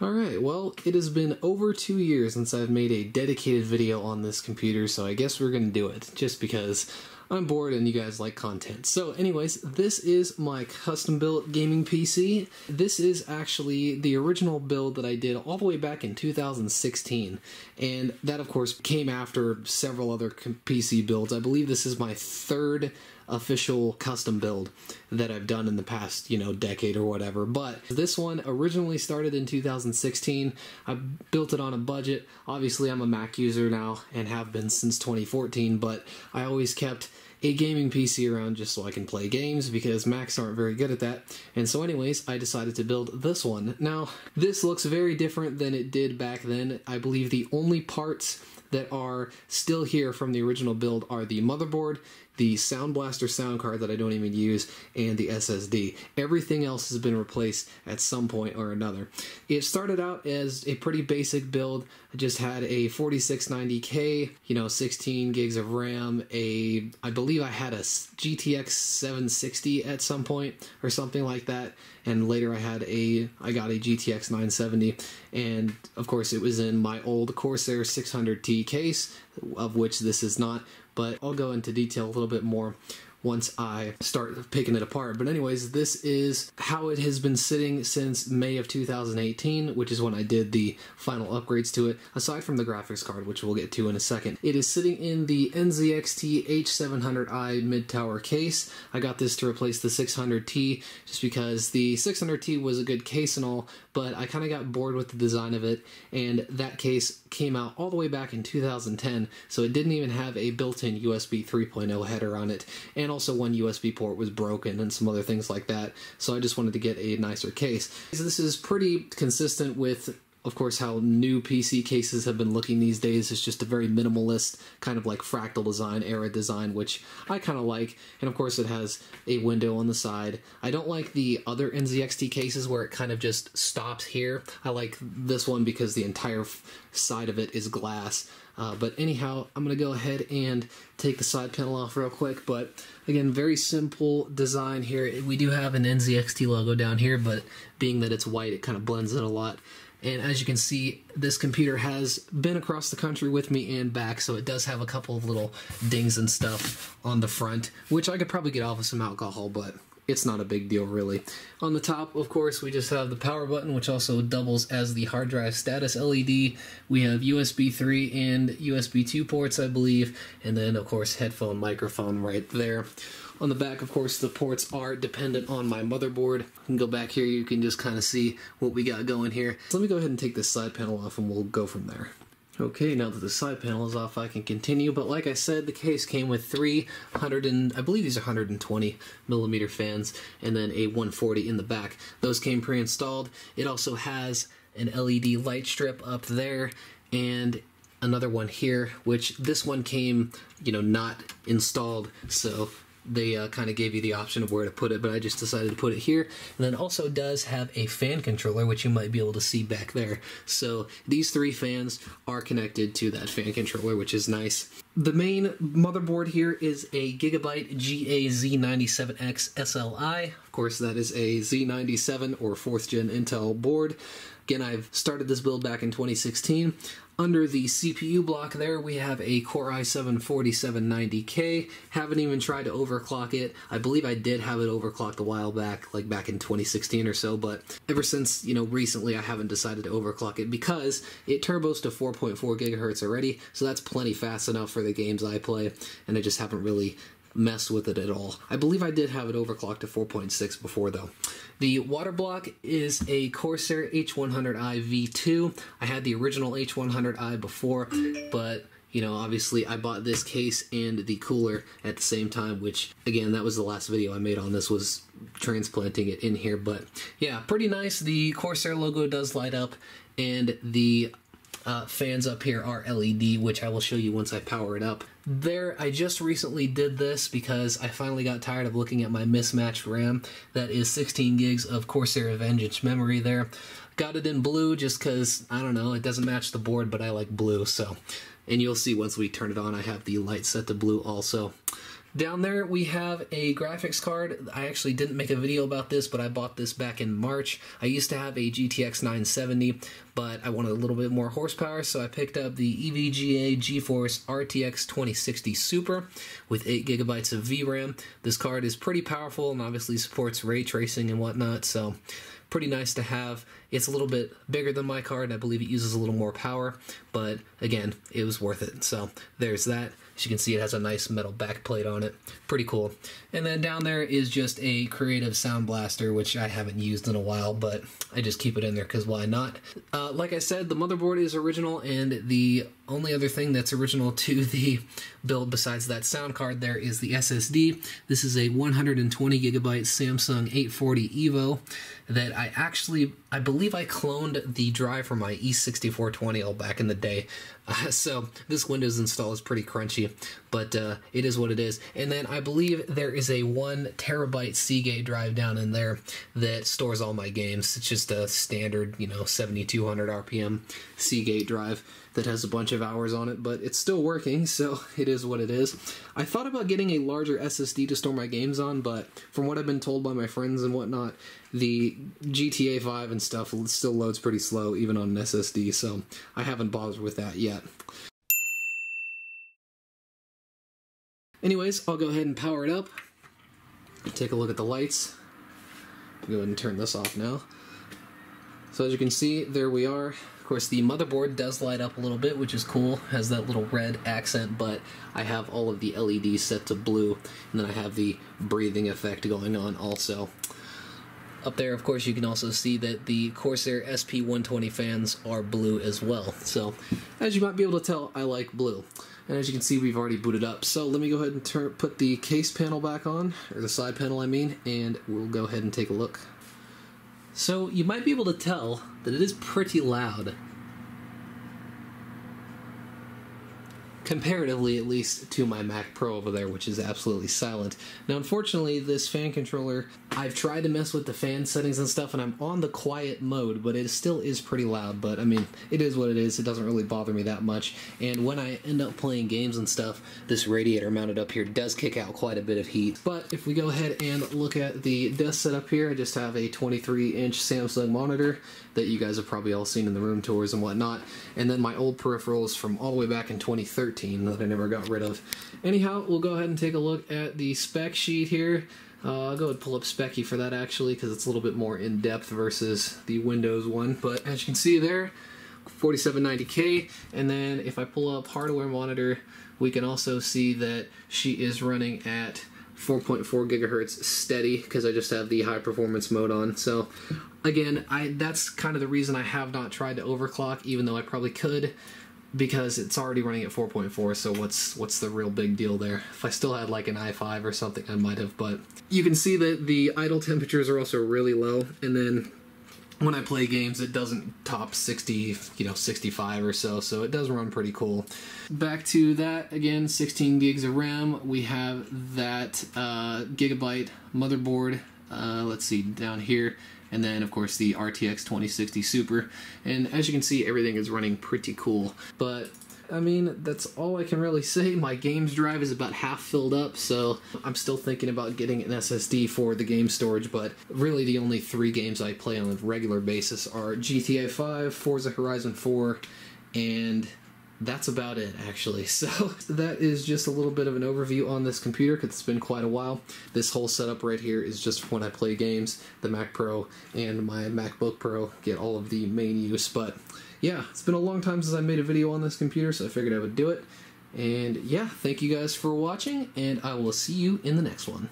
Alright, well, it has been over 2 years since I've made a dedicated video on this computer, so I guess we're gonna do it, just because I'm bored and you guys like content. So anyways, this is my custom-built gaming PC. This is actually the original build that I did all the way back in 2016, and that of course came after several other PC builds. I believe this is my third official custom build that I've done in the past, decade or whatever. But this one originally started in 2016. I built it on a budget. Obviously, I'm a Mac user now and have been since 2014, but I always kept a gaming PC around just so I can play games because Macs aren't very good at that. And so anyways, I decided to build this one. Now, this looks very different than it did back then. I believe the only parts that are still here from the original build are the motherboard, the Sound Blaster sound card that I don't even use, and the SSD. Everything else has been replaced at some point or another. It started out as a pretty basic build. I just had a 4690K, 16 gigs of RAM, I believe I had a GTX 760 at some point or something like that, and later I got a GTX 970, and of course it was in my old Corsair 600T case, of which this is not, but I'll go into detail a little bit more once I start picking it apart. But anyways, this is how it has been sitting since May of 2018, which is when I did the final upgrades to it, aside from the graphics card, which we'll get to in a second. It is sitting in the Nzxt H700i mid-tower case. I got this to replace the 600T just because the 600T was a good case and all, but I kind of got bored with the design of it, and that case came out all the way back in 2010, so it didn't even have a built-in USB 3.0 header on it, and also one USB port was broken and some other things like that, so I just wanted to get a nicer case. So this is pretty consistent with, of course, how new PC cases have been looking these days. It's just a very minimalist, kind of like fractal design, era design, which I kind of like. And of course it has a window on the side. I don't like the other Nzxt cases where it kind of just stops here. I like this one because the entire side of it is glass. But anyhow, I'm going to go ahead and take the side panel off real quick. But again, very simple design here. We do have an Nzxt logo down here, but being that it's white, it kind of blends it a lot. And as you can see, this computer has been across the country with me and back, so it does have a couple of little dings and stuff on the front, which I could probably get off with some alcohol, but it's not a big deal really. On the top, of course, we just have the power button, which also doubles as the hard drive status LED. We have USB 3 and USB 2 ports, I believe, and then, of course, headphone, microphone right there. On the back, of course, the ports are dependent on my motherboard. You can go back here, you can just kind of see what we got going here. So let me go ahead and take this side panel off and we'll go from there. Okay, now that the side panel is off, I can continue, but like I said, the case came with I believe these are 120 millimeter fans, and then a 140 in the back. Those came pre-installed. It also has an LED light strip up there, and another one here, which this one came, not installed, so they kind of gave you the option of where to put it, but I just decided to put it here. And then it also does have a fan controller, which you might be able to see back there. So these three fans are connected to that fan controller, which is nice. The main motherboard here is a Gigabyte GA-Z97X SLI. Of course, that is a Z97 or 4th gen Intel board. Again, I've started this build back in 2016. Under the CPU block there, we have a Core i7-4790K. Haven't even tried to overclock it. I believe I did have it overclocked a while back, like back in 2016 or so, but ever since, recently I haven't decided to overclock it because it turbos to 4.4 gigahertz already, so that's plenty fast enough for the games I play, and I just haven't really messed with it at all. I believe I did have it overclocked to 4.6 before though. The water block is a Corsair H100i V2. I had the original H100i before, but obviously I bought this case and the cooler at the same time, which again, that was the last video I made on this, was transplanting it in here. But yeah, pretty nice. The Corsair logo does light up, and the fans up here are LED, which I will show you once I power it up. There, I just recently did this because I finally got tired of looking at my mismatched RAM. That is 16 gigs of Corsair Vengeance memory there. Got it in blue just because, I don't know, it doesn't match the board, but I like blue, so. And you'll see once we turn it on, I have the light set to blue also. Down there we have a graphics card. I actually didn't make a video about this, but I bought this back in March. I used to have a GTX 970, but I wanted a little bit more horsepower, so I picked up the EVGA GeForce RTX 2060 Super with 8GB of VRAM. This card is pretty powerful and obviously supports ray tracing and whatnot, so pretty nice to have. It's a little bit bigger than my card. I believe it uses a little more power, but again, it was worth it. So there's that. As you can see, it has a nice metal backplate on it. Pretty cool. And then down there is just a Creative Sound Blaster, which I haven't used in a while, but I just keep it in there because why not? Like I said, the motherboard is original, and the only other thing that's original to the build besides that sound card there is the SSD. This is a 120GB Samsung 840 EVO that I believe I cloned the drive from my E6420 all back in the day. So this Windows install is pretty crunchy, but it is what it is. And then I believe there is a 1TB Seagate drive down in there that stores all my games. It's just a standard, 7200 RPM Seagate drive that has a bunch of hours on it, but it's still working, so it is what it is. I thought about getting a larger SSD to store my games on, but from what I've been told by my friends and whatnot, the GTA 5 and stuff still loads pretty slow, even on an SSD, so I haven't bothered with that yet. Anyways, I'll go ahead and power it up. Take a look at the lights. Go ahead and turn this off now. So as you can see, there we are. Of course, the motherboard does light up a little bit, which is cool. Has that little red accent, but I have all of the LEDs set to blue, and then I have the breathing effect going on also. Up there, of course, you can also see that the Corsair SP120 fans are blue as well. So, as you might be able to tell, I like blue. And as you can see, we've already booted up. So let me go ahead and put the case panel back on, or the side panel I mean, and we'll go ahead and take a look. So you might be able to tell that it is pretty loud. Comparatively, at least, to my Mac Pro over there, which is absolutely silent. Now, unfortunately, this fan controller, I've tried to mess with the fan settings and stuff, and I'm on the quiet mode, but it still is pretty loud. But, I mean, it is what it is. It doesn't really bother me that much. And when I end up playing games and stuff, this radiator mounted up here does kick out quite a bit of heat. But if we go ahead and look at the desk setup here, I just have a 23-inch Samsung monitor that you guys have probably all seen in the room tours and whatnot. And then my old peripherals from all the way back in 2013 that I never got rid of. Anyhow, we'll go ahead and take a look at the spec sheet here. I'll go ahead and pull up Specky for that actually, because it's a little bit more in-depth versus the Windows one. But as you can see there, 4790K, and then if I pull up hardware monitor, we can also see that she is running at 4.4 gigahertz steady, because I just have the high performance mode on. So again, that's kind of the reason I have not tried to overclock, even though I probably could, because it's already running at 4.4, so what's the real big deal there? If I still had like an i5 or something, I might have, but you can see that the idle temperatures are also really low, and then when I play games, it doesn't top 60, 65 or so, so it does run pretty cool. Back to that, again, 16 gigs of RAM. We have that gigabyte motherboard, let's see, down here. And then, of course, the RTX 2060 Super. And as you can see, everything is running pretty cool. But, I mean, that's all I can really say. My games drive is about half filled up, so I'm still thinking about getting an SSD for the game storage, but really the only 3 games I play on a regular basis are GTA 5, Forza Horizon 4, and that's about it, actually. So that is just a little bit of an overview on this computer, because it's been quite a while. This whole setup right here is just when I play games. The Mac Pro and my MacBook Pro get all of the main use, but yeah, it's been a long time since I made a video on this computer, so I figured I would do it. And yeah, thank you guys for watching, and I will see you in the next one.